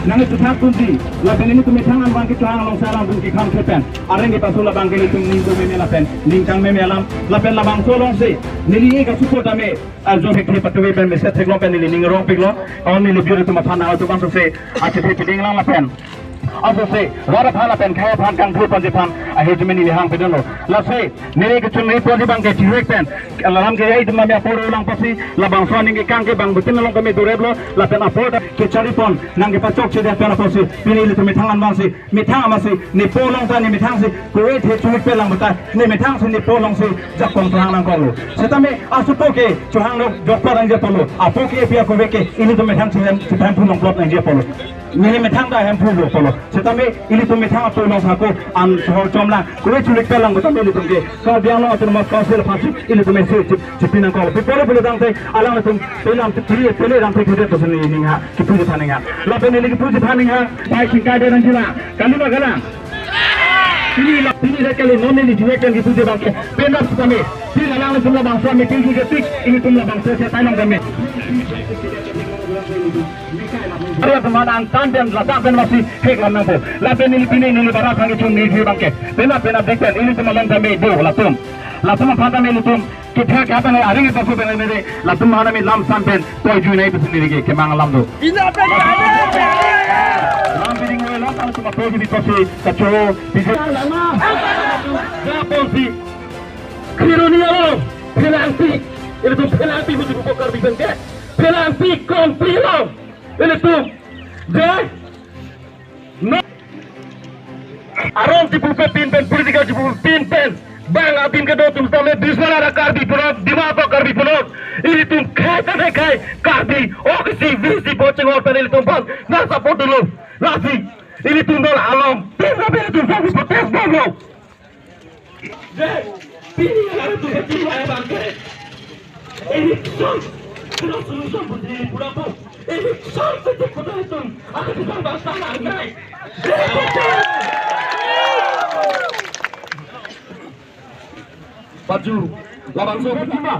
Nang tetap kunci, lapen ini tumitangan bangkit lang long sarang bungki kam kepen. Areng kita sulah bangkit itu ningko meme lapen, ningkang meme alam, lapen labang solong se. Nili ega support ame, aljo hekhe patuwe ben meset teglong pen nili ningrong piglo, on nili biru tu mafana auto bangso se, acet hekhe dinglang lapen. Also se, rara phala pen kaya phan kang thu panji phan, ahejmen nili hang pedono. La se, nili ke chunri panji bangke chirek pen, alam ke yai duma me aporo ulang pasi, labang so ningi kang ke bang butin long kami dureblo, lapen aporo ke chari pon, nang ke pacok che pen apasi, pinili tu mithangan bang se, mithang amasi, ni polong ta ni mithang se, kuwait he churek pe lang bata, ni mithang se ni polong se, jak kong thang lang kolo. Setame asupo ke chuhang lo jokpa rang je polo, apo ke pia ko veke, ini tu mithang se hem pulong plot nang je polo. Ini mithang da hem pulo polo. Setame ini tu mithang apo long sako an sohor chomla, kuwait churek pe lang bata ini tu ke, so biang lo atur mas kausel pasi, ini tu mese chipinang kolo. Pipore polo dang te, alang tu pelam te pele dang te kede to seni ninga, kipuji thaninga. Lapen ini kipuji thaninga, bai singkai de ranjila, kalima kala. Ini rekali noni ni juekan kipuji bangke, pendas kami. Sila lang tumla bangsa me tinggi ketik, ini tumla bangsa saya tanong kami. Ada teman dan lasak dan masih hek lam nampu. Lapen ini pini ini barat hangi cung ni bangke. Pena dekten ini teman kami do latum. Latum apa kami latum. Kita kata ni hari ini pasal pena ini latum mana kami lam sampen toy jual ini bersendiri ke kemang lam do. Lam biring ni lam kalau cuma toy di pasal kacau bisa lama. Apa sih? Kironia lo, penalti. Itu tu penalti bukan bukar bisa ke? Penalti komplit. Ini tu, deh, no, arong tipu pin politika tipu pin, bang abin ke dua tu sampai bismillah karbi punok, dimapa karbi punok, ini tu kai karbi, okisi visi boceng orang ini tu bang, nasa support dulu, nasi, ini tu nol alam, pin apa itu fokus protes dulu, deh, ini yang tu kecil ayah bangke, ini tu, terus berdiri pura. Ini sampai terpotong itu, aku tidak bangsa lagi. Baju, labang so kita.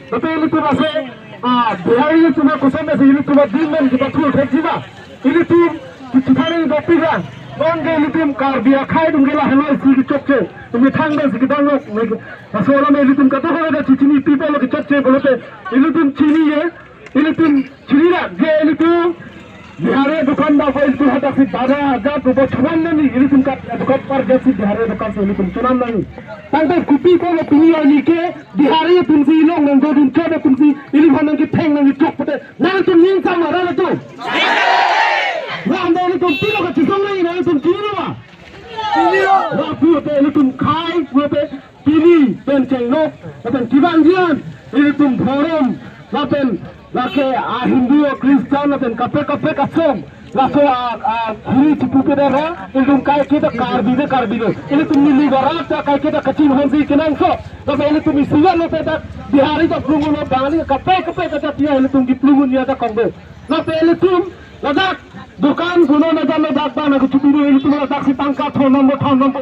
Tapi ini tu masih, hari ini cuma kosan masih ini cuma dimen kita tuh kerja. Ini tu kita ni dopiran. Mangga ini tu karbiak kai dong gila hello sih cocok. Tumi thangga sih kita ngok. Masalah ini tu kata kalau ada cini people lagi cocok boleh. Ini tu cini ya. Ini tu cerita, dia ini tu dihari dukan dapat itu hadas si dada ada tu bocoran ni. Ini tu kat dukan par jasi dihari dukan so ini tu cuman ni. Tangkai kupi ko le pini ini ke dihari tu si long nang do dun coba tu si ini mana kita peng nang cok pete. Nang tu ni sama ada tu. Wah anda ini tu tilo kat cisong ni nang tu kini lah. Wah tu te ini tu kai tu pini penceng nok, pen kibanjian ini tu forum, pen laki Hindu Kristen dan kafe kasem laso hari cipu pedera ilum kai kita karbide ini tu mili barat kai kita kecil hansi kenang so tapi ini tu misian lo pedak di hari tak pelungun lo bangani kafe kata dia ini tu di pelungun dia tak kongbe tapi ini tu ladak dukan kuno najan ladak bana kucupiri ini tu ladak si tangkat thonom